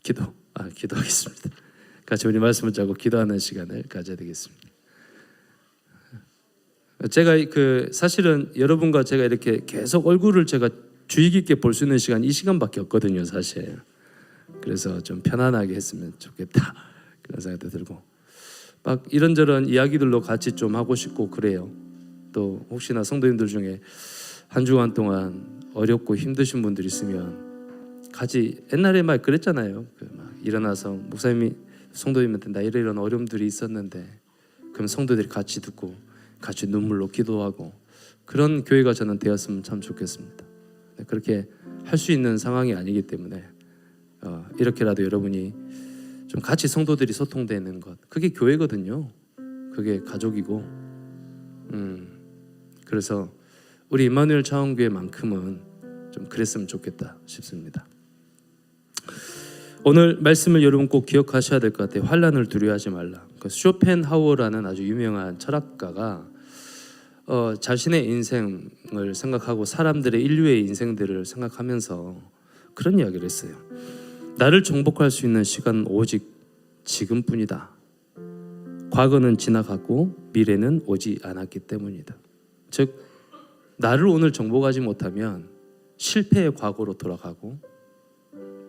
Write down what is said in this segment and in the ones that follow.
기도하겠습니다. 같이 우리 말씀을 짜고 기도하는 시간을 가져야 되겠습니다. 제가 사실은 여러분과 제가 이렇게 계속 얼굴을 제가 주의 깊게 볼 수 있는 시간 이 시간밖에 없거든요, 사실. 그래서 좀 편안하게 했으면 좋겠다 그런 생각도 들고 막 이런저런 이야기들로 같이 좀 하고 싶고 그래요. 또 혹시나 성도님들 중에 한 주간 동안 어렵고 힘드신 분들 있으면 같이 옛날에 막 그랬잖아요. 막 일어나서 목사님이 성도님한테 나 이런 어려움들이 있었는데 그럼 성도들이 같이 듣고 같이 눈물로 기도하고 그런 교회가 저는 되었으면 참 좋겠습니다. 그렇게 할 수 있는 상황이 아니기 때문에 이렇게라도 여러분이 좀 같이 성도들이 소통되는 것 그게 교회거든요. 그게 가족이고 그래서 우리 임마누엘 차원교회만큼은 좀 그랬으면 좋겠다 싶습니다. 오늘 말씀을 여러분 꼭 기억하셔야 될 것 같아요. 환난을 두려워하지 말라. 쇼펜하우어라는 아주 유명한 철학가가 자신의 인생을 생각하고 사람들의 인류의 인생들을 생각하면서 그런 이야기를 했어요. 나를 정복할 수 있는 시간은 오직 지금뿐이다. 과거는 지나갔고 미래는 오지 않았기 때문이다. 즉 나를 오늘 정복하지 못하면 실패의 과거로 돌아가고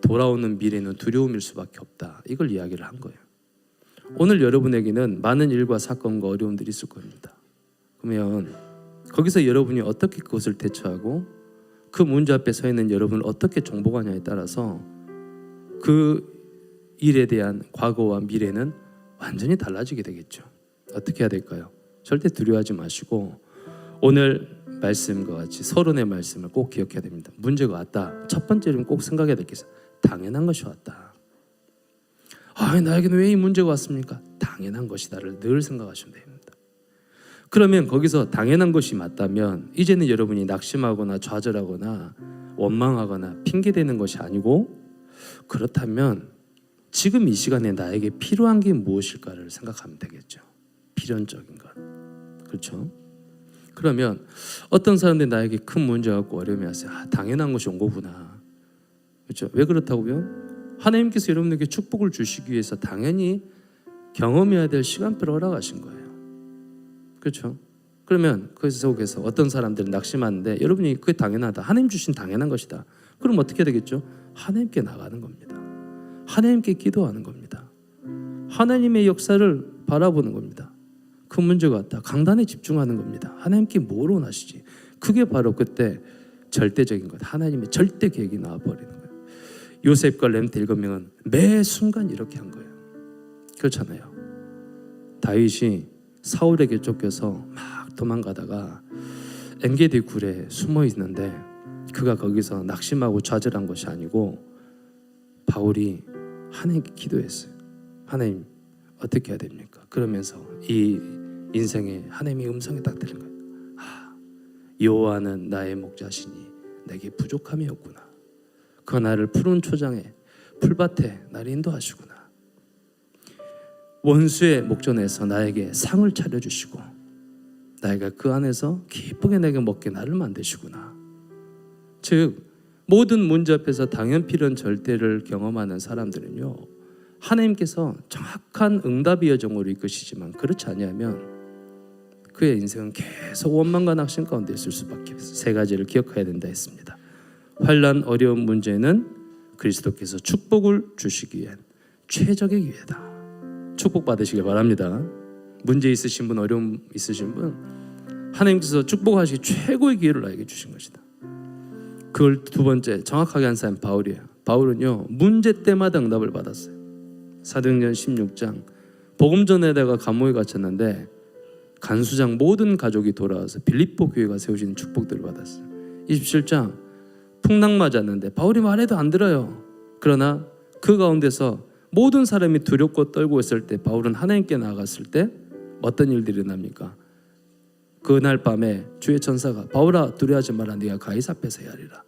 돌아오는 미래는 두려움일 수밖에 없다. 이걸 이야기를 한 거예요. 오늘 여러분에게는 많은 일과 사건과 어려움들이 있을 겁니다. 그러면 거기서 여러분이 어떻게 그것을 대처하고 그 문제 앞에 서 있는 여러분을 어떻게 정복하냐에 따라서 그 일에 대한 과거와 미래는 완전히 달라지게 되겠죠. 어떻게 해야 될까요? 절대 두려워하지 마시고 오늘 말씀과 같이 서론의 말씀을 꼭 기억해야 됩니다. 문제가 왔다. 첫 번째로는 꼭 생각해야 될 게 있어요. 당연한 것이 왔다. 나에게는 왜 이 문제가 왔습니까? 당연한 것이다를 늘 생각하시면 됩니다. 그러면 거기서 당연한 것이 맞다면 이제는 여러분이 낙심하거나 좌절하거나 원망하거나 핑계대는 것이 아니고 그렇다면 지금 이 시간에 나에게 필요한 게 무엇일까를 생각하면 되겠죠. 필연적인 것. 그렇죠? 그러면 어떤 사람들이 나에게 큰 문제 갖고 어려움이 왔어요. 당연한 것이 온 거구나. 그렇죠? 왜 그렇다고요? 하나님께서 여러분에게 축복을 주시기 위해서 당연히 경험해야 될 시간표를 허락하신 거예요. 그렇죠? 그러면 그 속에서 어떤 사람들은 낙심하는데 여러분이 그게 당연하다. 하나님 주신 당연한 것이다. 그럼 어떻게 되겠죠? 하나님께 나가는 겁니다. 하나님께 기도하는 겁니다. 하나님의 역사를 바라보는 겁니다. 그 문제가 왔다. 강단에 집중하는 겁니다. 하나님께 뭘 원하시지? 그게 바로 그때 절대적인 것. 하나님의 절대 계획이 나와버리는 거예요. 요셉과 렘트 7명은 매 순간 이렇게 한 거예요. 그렇잖아요. 다윗이 사울에게 쫓겨서 막 도망가다가 엔게디 굴에 숨어 있는데 그가 거기서 낙심하고 좌절한 것이 아니고 바울이 하나님께 기도했어요. 하나님 어떻게 해야 됩니까? 그러면서 이 인생에 하나님의 음성이 딱 들린 거예요. 여호와는 나의 목자시니 내게 부족함이 없구나. 그 나를 푸른 초장에 풀밭에 나를 인도하시구나. 원수의 목전에서 나에게 상을 차려주시고 나이가 그 안에서 기쁘게 내게 먹게 나를 만드시구나. 즉 모든 문제 앞에서 당연 필연 절대를 경험하는 사람들은요 하나님께서 정확한 응답의 여정으로 이끄시지만 그렇지 아니하면 그의 인생은 계속 원망과 낙심 가운데 있을 수밖에 없어요. 세 가지를 기억해야 된다 했습니다. 환난 어려운 문제는 그리스도께서 축복을 주시기 위한 최적의 기회다. 축복 받으시길 바랍니다. 문제 있으신 분, 어려움 있으신 분 하나님께서 축복하시기 최고의 기회를 나에게 주신 것이다. 그걸 두 번째 정확하게 한 사람이 바울이에요. 바울은요 문제 때마다 응답을 받았어요. 사도행전 16장 복음 전에다가 감옥에 갇혔는데 간수장 모든 가족이 돌아와서 빌립보 교회가 세우시는 축복들을 받았어요. 27장 풍랑 맞았는데 바울이 말해도 안 들어요. 그러나 그 가운데서 모든 사람이 두렵고 떨고 있을 때 바울은 하나님께 나아갔을 때 어떤 일들이 일어납니까? 그날 밤에 주의 천사가 바울아 두려워하지 마라 네가 가이사 앞에서 헤아리라.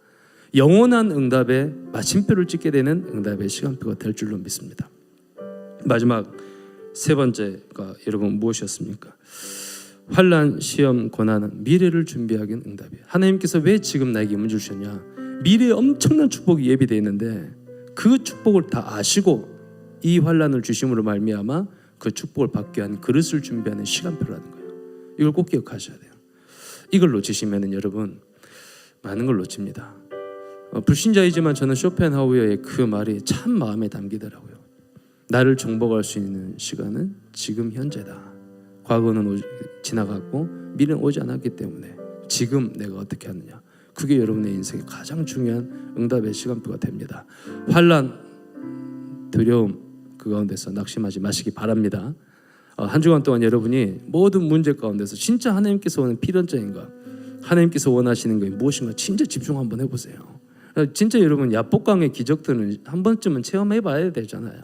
영원한 응답의 마침표를 찍게 되는 응답의 시간표가 될 줄로 믿습니다. 마지막 세 번째가 여러분 무엇이었습니까? 환난, 시험, 고난은 미래를 준비하기 위한 응답이에요. 하나님께서 왜 지금 나에게 문제 주셨냐? 미래에 엄청난 축복이 예비되어 있는데 그 축복을 다 아시고 이 환난을 주심으로 말미암아 그 축복을 받기 위한 그릇을 준비하는 시간표라는 거예요. 이걸 꼭 기억하셔야 돼요. 이걸 놓치시면은 여러분 많은 걸 놓칩니다. 불신자이지만 저는 쇼펜하우어의 그 말이 참 마음에 담기더라고요. 나를 정복할 수 있는 시간은 지금 현재다. 과거는 지나갔고 미래는 오지 않았기 때문에 지금 내가 어떻게 하느냐, 그게 여러분의 인생의 가장 중요한 응답의 시간표가 됩니다. 환난, 두려움 그 가운데서 낙심하지 마시기 바랍니다. 한 주간 동안 여러분이 모든 문제 가운데서 진짜 하나님께서 원하는 필연적인 것, 하나님께서 원하시는 것이 무엇인가 진짜 집중 한번 해보세요. 진짜 여러분 야복강의 기적들은 한 번쯤은 체험해봐야 되잖아요.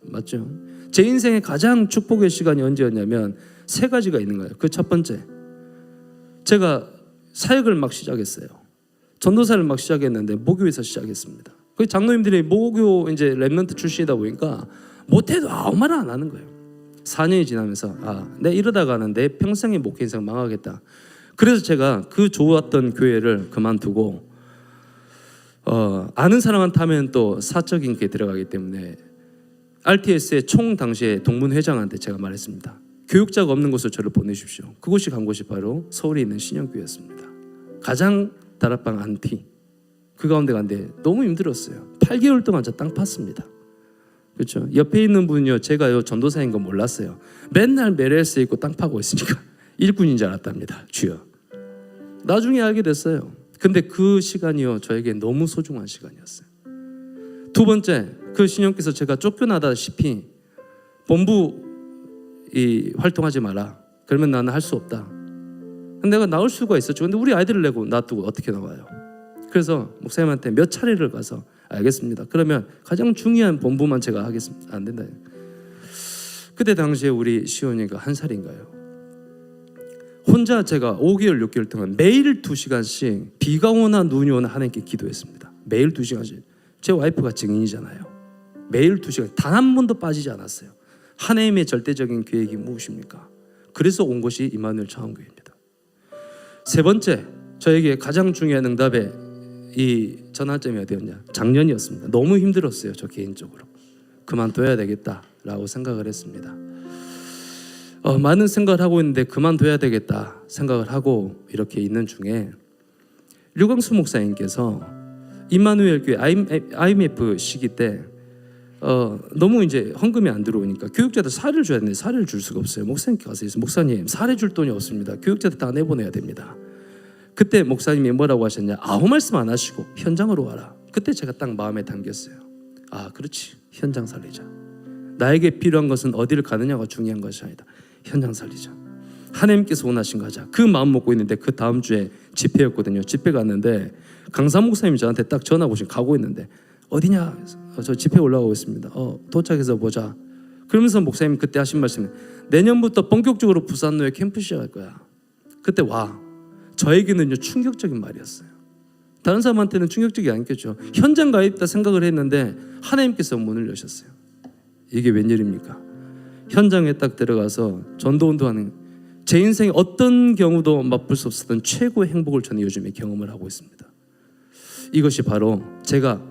맞죠? 제 인생의 가장 축복의 시간이 언제였냐면 세 가지가 있는 거예요. 그 첫 번째, 제가 사역을 막 시작했어요. 전도사를 막 시작했는데 목요에서 시작했습니다. 그 장로님들이 목요 이제 랩런트 출신이다 보니까 못해도 아무 말 안 하는 거예요. 4년이 지나면서 내 이러다가는 내 평생의 목회 인생 망하겠다. 그래서 제가 그 좋았던 교회를 그만두고 아는 사람한테 하면 또 사적인 게 들어가기 때문에 RTS의 총 당시에 동문회장한테 제가 말했습니다. 교육자가 없는 곳으로 저를 보내십시오. 그곳이 간 곳이 바로 서울에 있는 신영교회였습니다. 가장 다락방 안티 그 가운데 갔는데 너무 힘들었어요. 8개월 동안 저 땅 팠습니다. 그렇죠? 옆에 있는 분이요, 제가요 전도사인 거 몰랐어요. 맨날 메레스 입고 땅 파고 있으니까 일꾼인 줄 알았답니다. 주여. 나중에 알게 됐어요. 근데 그 시간이요 저에게 너무 소중한 시간이었어요. 두 번째, 그 신령께서 제가 쫓겨나다시피 본부 활동하지 마라. 그러면 나는 할 수 없다. 내가 나올 수가 있었죠. 근데 우리 아이들을 내고 놔두고 어떻게 나와요? 그래서 목사님한테 몇 차례를 가서 알겠습니다. 그러면 가장 중요한 본부만 제가 하겠습니다. 안 된다. 그때 당시에 우리 시온이가 1살인가요? 혼자 제가 5개월, 6개월 동안 매일 2시간씩 비가 오나 눈이 오나 하나님께 기도했습니다. 매일 2시간씩. 제 와이프가 증인이잖아요. 매일 2시간 단 한 번도 빠지지 않았어요. 하나님의 절대적인 계획이 무엇입니까? 그래서 온 것이 임마누엘 창원교회입니다. 세 번째, 저에게 가장 중요한 응답의 이 전환점이 어디였냐? 작년이었습니다. 너무 힘들었어요. 저 개인적으로. 그만둬야 되겠다라고 생각을 했습니다. 많은 생각을 하고 있는데 그만둬야 되겠다 생각을 하고 이렇게 있는 중에 류광수 목사님께서 임마누엘 교회 IMF 시기 때 너무 이제 헌금이 안 들어오니까 교육자들 사례를 줘야 되는데 사례를 줄 수가 없어요. 목사님께 가서 목사님 사례 줄 돈이 없습니다. 교육자들 다 내보내야 됩니다. 그때 목사님이 뭐라고 하셨냐? 아무 말씀 안 하시고 현장으로 와라. 그때 제가 딱 마음에 담겼어요. 그렇지. 현장 살리자. 나에게 필요한 것은 어디를 가느냐가 중요한 것이 아니다. 현장 살리자. 하나님께서 원하신 거 하자. 그 마음 먹고 있는데 그 다음 주에 집회였거든요. 집회 갔는데 강사 목사님이 저한테 딱 전화 오신 가고 있는데 어디냐? 저 집회 올라가고 있습니다. 도착해서 보자. 그러면서 목사님 그때 하신 말씀이 내년부터 본격적으로 부산로에 캠프 시작할 거야. 그때 와. 저에게는요 충격적인 말이었어요. 다른 사람한테는 충격적이 아니겠죠. 현장 가야 있다 생각을 했는데 하나님께서 문을 여셨어요. 이게 웬일입니까? 현장에 딱 들어가서 전도운동하는 제 인생에 어떤 경우도 맛볼 수 없었던 최고의 행복을 저는 요즘에 경험을 하고 있습니다. 이것이 바로 제가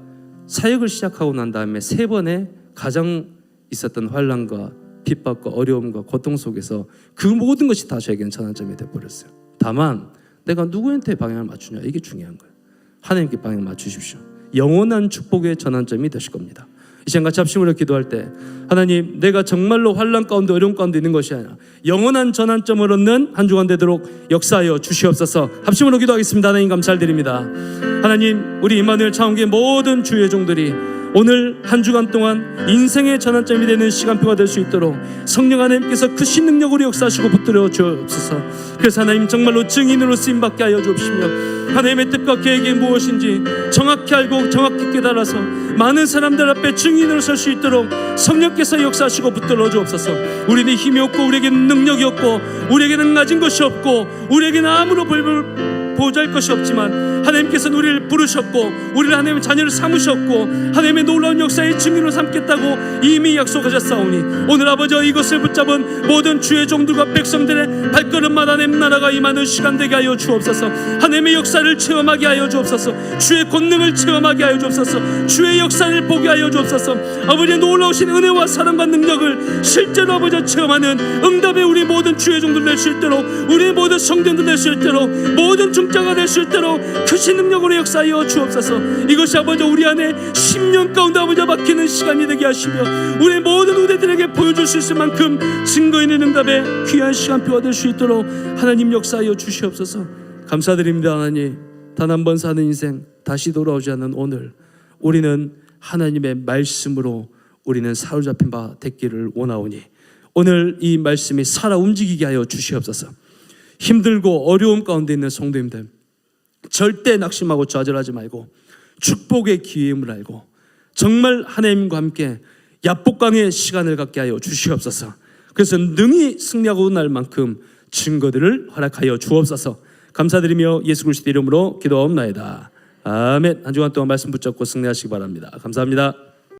사역을 시작하고 난 다음에 3번의 가장 있었던 환난과 핍박과 어려움과 고통 속에서 그 모든 것이 다 저에게는 전환점이 되어버렸어요. 다만 내가 누구한테 방향을 맞추냐, 이게 중요한 거예요. 하나님께 방향을 맞추십시오. 영원한 축복의 전환점이 되실 겁니다. 이 시간 같이 합심으로 기도할 때 하나님, 내가 정말로 환난 가운데 어려움 가운데 있는 것이 아니라 영원한 전환점을 얻는 한 주간 되도록 역사하여 주시옵소서. 합심으로 기도하겠습니다. 하나님 감사드립니다. 하나님, 우리 임마누엘 창원교회 모든 주의 종들이 오늘 한 주간 동안 인생의 전환점이 되는 시간표가 될 수 있도록 성령 하나님께서 크신 능력으로 역사하시고 붙들어 주옵소서. 그래서 하나님 정말로 증인으로 쓰임받게 하여 주옵시며 하나님의 뜻과 계획이 무엇인지 정확히 알고 정확히 깨달아서 많은 사람들 앞에 증인으로 설 수 있도록 성령께서 역사하시고 붙들어 주옵소서. 우리는 힘이 없고 우리에게는 능력이 없고 우리에게는 가진 것이 없고 우리에게는 아무런 보잘 것이 없지만 하나님께서는 우리를 부르셨고 우리를 하나님의 자녀를 삼으셨고 하나님의 놀라운 역사의 증인으로 삼겠다고 이미 약속하셨사오니 오늘 아버지 이것을 붙잡은 모든 주의 종들과 백성들의 발걸음마다 하나님 나라가 임하는 시간 되게 하여 주옵소서. 하나님의 역사를 체험하게 하여 주옵소서. 주의 권능을 체험하게 하여 주옵소서. 주의 역사를 보게 하여 주옵소서. 아버지의 놀라우신 은혜와 사랑과 능력을 실제로 아버지 체험하는 응답의 우리 모든 주의 종들 될 수 있도록 우리 모든 성전들 될 수 있도록 모든 중자가 될 수 있도록 크신 능력으로 역사하여 주옵소서. 이것이 아버지 우리 안에 10년 가운데 아버지 박히는 시간이 되게 하시며 우리 모든 우대들에게 보여줄 수 있을 만큼 증거 있는 응답의 귀한 시간표가 될 수 있도록 하나님 역사하여 주시옵소서. 감사드립니다. 하나님, 단 한 번 사는 인생 다시 돌아오지 않는 오늘 우리는 하나님의 말씀으로 우리는 사로잡힌 바 됐기를 원하오니 오늘 이 말씀이 살아 움직이게 하여 주시옵소서. 힘들고 어려움 가운데 있는 성도님들 절대 낙심하고 좌절하지 말고 축복의 기회임을 알고 정말 하나님과 함께 야복강의 시간을 갖게 하여 주시옵소서. 그래서 능히 승리하고 날 만큼 증거들을 허락하여 주옵소서. 감사드리며 예수 그리스도 이름으로 기도하옵나이다. 아멘. 한 주간 동안 말씀 붙잡고 승리하시기 바랍니다. 감사합니다.